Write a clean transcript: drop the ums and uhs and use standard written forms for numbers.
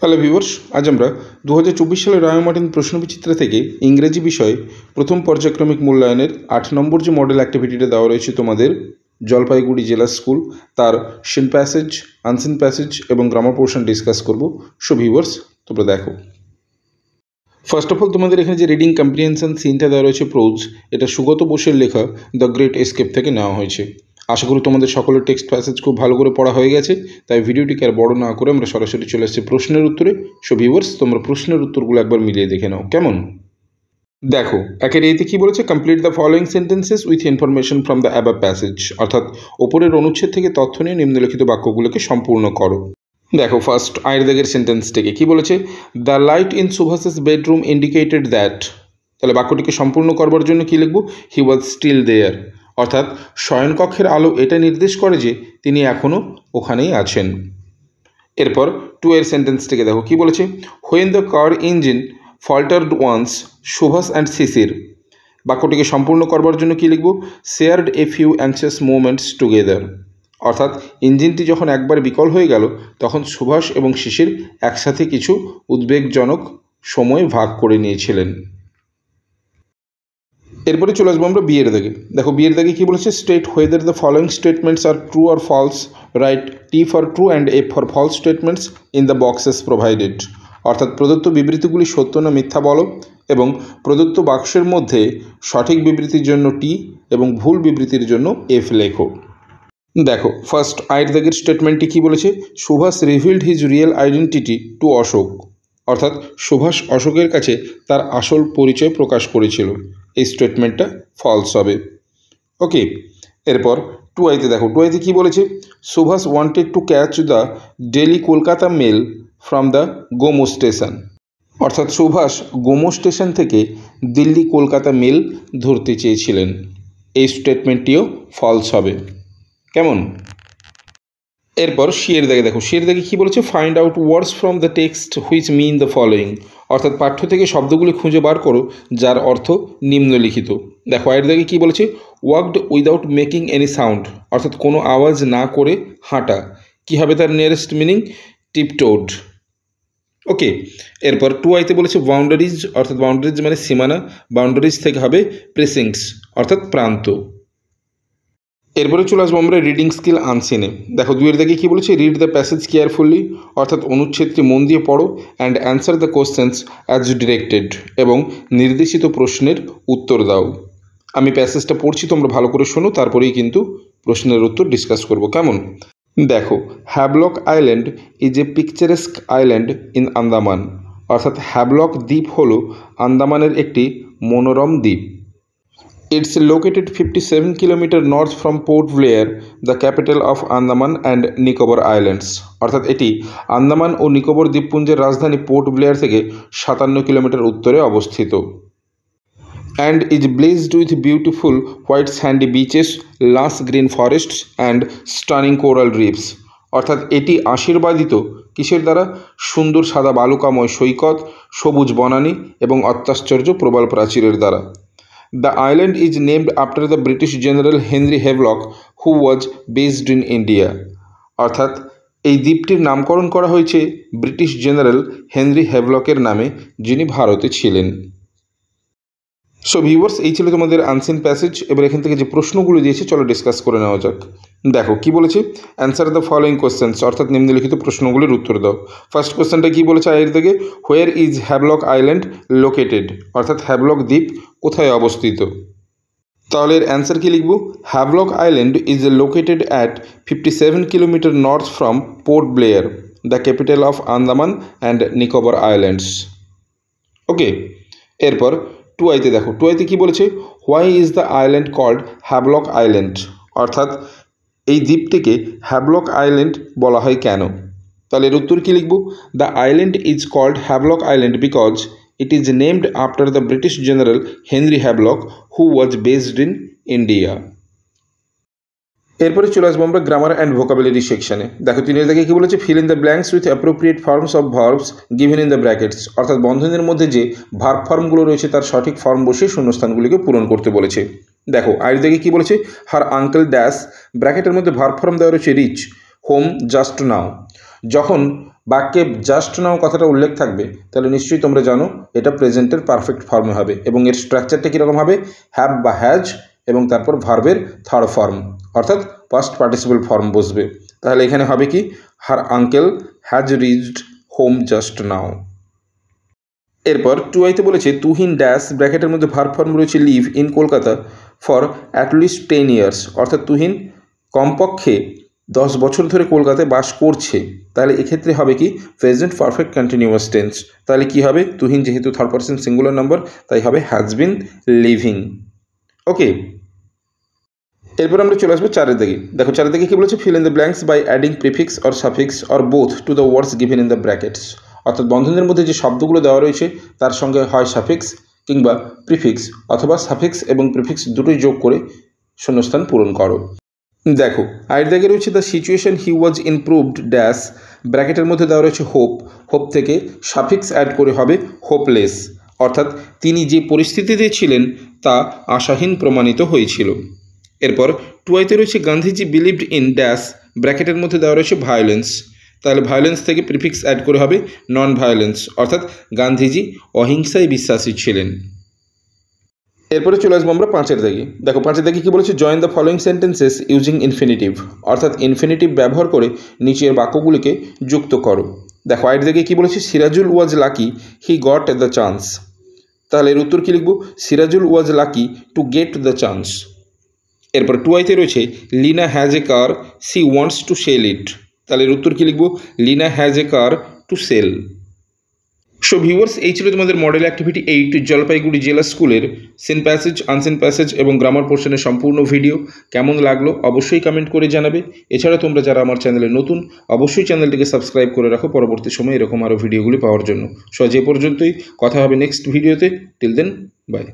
Hello viewers, আজ আমরা 2024 সালের রায় মার্টিন প্রশ্নবিচিত্রা থেকে ইংরেজি বিষয়ে প্রথম পর্যায়ক্রমিক মূল্যায়নের 8 নম্বর যে মডেল অ্যাক্টিভিটিটা দেওয়া রয়েছে তোমাদের জলপাইগুড়ি জেলা স্কুল, তার সিন প্যাসেজ, আনসিন প্যাসেজ এবং গ্রামার পোর্শন ডিসকাস করব। সো ভিউয়ার্স, তোমরা দেখো। ফার্স্ট অফ অল তোমাদের এখানে যে রিডিং কম্প্রিহেনশন সিনটা দেওয়া রয়েছে প্রোজ, এটা সুগত বোসের লেখা দ্য গ্রেট এস্কেপ থেকে নেওয়া হয়েছে। আশা করি তোমাদের সকলের টেক্সট প্যাসেজ খুব ভালো করে পড়া হয়ে গেছে, তাই ভিডিওটিকে আর বড় না করে আমরা সরাসরি চলে আসছি প্রশ্নের উত্তরে। সো ভিউয়ার্স, তোমরা প্রশ্নের উত্তরগুলো একবার মিলিয়ে দেখে নাও কেমন। দেখো, একের এতে কি বলেছে, complete the following sentences with information from the above passage, অর্থাৎ ওপরের অনুচ্ছেদ থেকে তথ্য নিয়ে নিম্নলিখিত বাক্যগুলোকে সম্পূর্ণ করো। দেখো, ফার্স্ট আয়ের দাগের সেন্টেন্স থেকে কি বলেছে, the light in Subhas's bedroom indicated that. তাহলে বাক্যটিকে সম্পূর্ণ করবার জন্য কি লিখব, হি ওয়াজ স্টিল দেয়ার, অর্থাৎ শয়নকক্ষের আলো এটা নির্দেশ করে যে তিনি এখনও ওখানেই আছেন। এরপর টু এর সেন্টেন্স থেকে দেখো কি বলেছে, when the car engine faltered once Subhash and Shishir. বাক্যটিকে সম্পূর্ণ করবার জন্য কি লিখব, shared a few anxious moments together, অর্থাৎ ইঞ্জিনটি যখন একবার বিকল হয়ে গেল তখন সুভাষ এবং শিশির একসাথে কিছু উদ্বেগজনক সময় ভাগ করে নিয়েছিলেন। এরপরে চলে আসবো আমরা বিয়ের দাগে। দেখো, বিয়ের দাগে কী বলেছে, state whether the following statements are true or false, write T for true and A for false statements in the boxes provided, অর্থাৎ প্রদত্ত বিবৃতিগুলি সত্য না মিথ্যা বলো এবং প্রদত্ত বাক্সের মধ্যে সঠিক বিবৃতির জন্য টি এবং ভুল বিবৃতির জন্য এফ লেখো। দেখো, ফার্স্ট আয়ের দাগের স্টেটমেন্টটি কী বলেছে, Subhas revealed his real identity to Ashok, অর্থাৎ সুভাষ অশোকের কাছে তার আসল পরিচয় প্রকাশ করেছিল। এই স্টেটমেন্টটা ফলস হবে। ওকে, এরপর টু আইতে দেখো, টু আইতে কী বলেছে, Subhas wanted to catch the Delhi Kolkata mail from the Gomo station, অর্থাৎ সুভাষ গোমো স্টেশন থেকে দিল্লি কলকাতা মেল ধরতে চেয়েছিলেন। এই স্টেটমেন্টটিও ফলস হবে। কেমন? এরপর শিয়ের দাগে দেখো, শিয়ের দাগে কী বলেছে, find out words from the text which mean the following, অর্থাৎ পাঠ্য থেকে শব্দগুলি খুঁজে বার করো যার অর্থ নিম্নলিখিত। দেখো, আয়ের দাগে কী বলেছে, walked without making any sound, অর্থাৎ কোনো আওয়াজ না করে হাঁটা। কী হবে তার নিয়ারেস্ট মিনিং, টিপটোড। ওকে, এরপর টু আইতে বলেছে বাউন্ডারিজ, অর্থাৎ বাউন্ডারিজ মানে সীমানা, বাউন্ডারিজ থেকে হবে প্রেসিংস, অর্থাৎ প্রান্ত। এরপরে চলে আসবো আমরা রিডিং স্কিল আনসিনে। দেখো, দুইয়ের দাগে কী বলেছে, রিড দ্য প্যাসেজ কেয়ারফুলি, অর্থাৎ অনুচ্ছেদটি মন দিয়ে পড়ো, and answer the questions as directed, এবং নির্দেশিত প্রশ্নের উত্তর দাও। আমি প্যাসেজটা পড়ছি, তোমরা ভালো করে শোনো, তারপরেই কিন্তু প্রশ্নের উত্তর ডিসকাস করব। কেমন? দেখো, Havelock island is a পিকচারেস্ক island in Andaman, অর্থাৎ হ্যাভলক দ্বীপ হলো আন্দামানের একটি মনোরম দ্বীপ। It's located 57 kilometers north from Port Blair, the capital of Andaman and Nicobar Islands, অর্থাৎ এটি আন্দামান ও নিকোবর দ্বীপপুঞ্জের রাজধানী পোর্ট ব্লেয়ার থেকে 57 কিলোমিটার উত্তরে অবস্থিত। And is blessed with beautiful white sandy beaches, lush green forests and stunning coral reefs, অর্থাৎ এটি আশীর্বাদিত কিসের দ্বারা, সুন্দর সাদা বালুকাময় সৈকত, সবুজ বনানী এবং অত্যাশ্চর্য প্রবাল প্রাচীরের দ্বারা। The island is named after the British General Henry Havelock, who was based in India, অর্থাৎ এই দ্বীপটির নামকরণ করা হয়েছে ব্রিটিশ জেনারেল হেনরি হ্যাভলকের নামে, যিনি ভারতে ছিলেন। সো ভিউয়ার্স, এই ছিল তোমাদের আনসিন প্যাসেজ। এবার এখান থেকে যে প্রশ্নগুলো দিয়েছে চলো ডিসকাস করে নেওয়া যাক। দেখো কি বলেছে, অ্যান্সার দ্য ফলোয়িং কোশ্চেন্স, অর্থাৎ নিম্নলিখিত প্রশ্নগুলির উত্তর দাও। ফার্স্ট কোশ্চেনটা কি বলেছে আয়ের থেকে, where is Havelock island located, অর্থাৎ হ্যাভলক দ্বীপ কোথায় অবস্থিত। তাহলে এর অ্যান্সার কী লিখব, Havelock island is located at 57 kilometre north from Port Blair, the capital of Andaman and Nicobar islands. Okay, এরপর টু আইতে দেখো, টু আইতে কী বলেছে, why is the island called Havelock island, অর্থাৎ এই দ্বীপটিকে হ্যাভলক আইল্যান্ড বলা হয় কেন। তাহলে এর উত্তর কী লিখব, the island is called Havelock island because it is named after the British General Henry Havelock, who was based in India. এরপরে চলে আসবো আমরা গ্রামার অ্যান্ড ভোকাবুলারি সেকশনে। দেখো, তিনের দাগে কী বলেছে, fill in the blanks with appropriate forms of verbs given in the brackets, অর্থাৎ বন্ধনীর মধ্যে যে ভার্ব ফর্মগুলো রয়েছে তার সঠিক ফর্ম বসে শূন্যস্থানগুলিকে পূরণ করতে বলেছে। দেখো, আয়ের দাগে কী বলেছে, হার আঙ্কেল ড্যাশ, ব্র্যাকেটের মধ্যে ভার্ব ফর্ম দেওয়া রয়েছে রিচ, হোম, জাস্ট নাও। যখন বাক্যে জাস্ট নাও কথাটা উল্লেখ থাকবে তাহলে নিশ্চয়ই তোমরা জানো এটা প্রেজেন্টের পারফেক্ট ফর্মে হবে এবং এর স্ট্রাকচারটা কীরকম হবে, হ্যাভ বা হ্যাজ এবং তারপর ভার্বের থার্ড ফর্ম অর্থাৎ পাস্ট পার্টিসিপল ফর্ম বসবে। তাহলে এখানে হবে কি, her uncle has reached home just now. এরপর 2i-তে বলেছে তুহিন ড্যাশ ব্র্যাকেটের মধ্যে ভার্ব ফর্ম রয়েছে live in Kolkata for at least 10 years, অর্থাৎ তুহিন কমপক্ষে 10 বছর ধরে কলকাতায় বাস করছে। তাহলে এক্ষেত্রে হবে কি প্রেজেন্ট পারফেক্ট কন্টিনিউয়াস টেন্স। তাহলে কি হবে, তুহিন যেহেতু থার্ড পারসন সিঙ্গুলার নাম্বার তাই হবে হ্যাজ বিন লিভিং। ওকে, এরপর আমরা চলে আসবো 4 দিকে। দেখো 4 দিকে কি বলেছে, fill in the blanks by adding prefix or suffix or both to the words given in the brackets, অর্থাৎ বন্ধনের মধ্যে যে শব্দগুলো দেওয়া রয়েছে তার সঙ্গে হয় সাফিক্স কিংবা প্রিফিক্স অথবা সাফিক্স এবং প্রিফিক্স দুটোই যোগ করে শূন্যস্থান পূরণ করো। দেখো আয়ের দাগে রয়েছে the situation he was improved dash, ব্র্যাকেটের মধ্যে দেওয়া রয়েছে হোপ, হোপ থেকে সাফিক্স অ্যাড করে হবে হোপলেস, অর্থাৎ তিনি যে পরিস্থিতিতে ছিলেন তা আশাহীন প্রমাণিত হয়েছিল। এরপর 2i-তে রয়েছে গান্ধীজি বিলিভড ইন ড্যাশ, ব্র্যাকেটের মধ্যে দেওয়া রয়েছে ভায়োলেন্স, তাহলে ভায়োলেন্স থেকে প্রিফিক্স অ্যাড করে হবে নন ভায়োলেন্স, অর্থাৎ গান্ধীজি অহিংসায় বিশ্বাসী ছিলেন। এরপরে চলে আসবো আমরা 5-এর দাগে। দেখো 5-এর দাগে কী বলেছে, join the following sentences using infinitive, অর্থাৎ ইনফিনিটিভ ব্যবহার করে নিচের বাক্যগুলিকে যুক্ত করো। দেখো 8-এর দাগে কী বলেছে, Sirajul was lucky he got the chance, তাহলে এর উত্তর কী লিখব, Sirajul was lucky to get the chance. এরপর 2i-তে রয়েছে Lina has a car she wants to sell it, তাহলে এর উত্তর কী লিখব, Lina has a car to sell. So viewers, এই ছিল তোমাদের মডেল অ্যাক্টিভিটি 8 জলপাইগুড়ি জেলা স্কুলের সিন প্যাসেজ, আনসিন প্যাসেজ এবং গ্রামার পোর্শনের সম্পূর্ণ ভিডিও। কেমন লাগলো অবশ্যই কমেন্ট করে জানাবে। এছাড়া তোমরা যারা আমার চ্যানেলে নতুন অবশ্যই চ্যানেলটিকে সাবস্ক্রাইব করে রাখো পরবর্তী সময়ে এরকম আরও ভিডিওগুলি পাওয়ার জন্য। সো আজ এ পর্যন্তই, কথা হবে নেক্সট ভিডিওতে। Till then, by.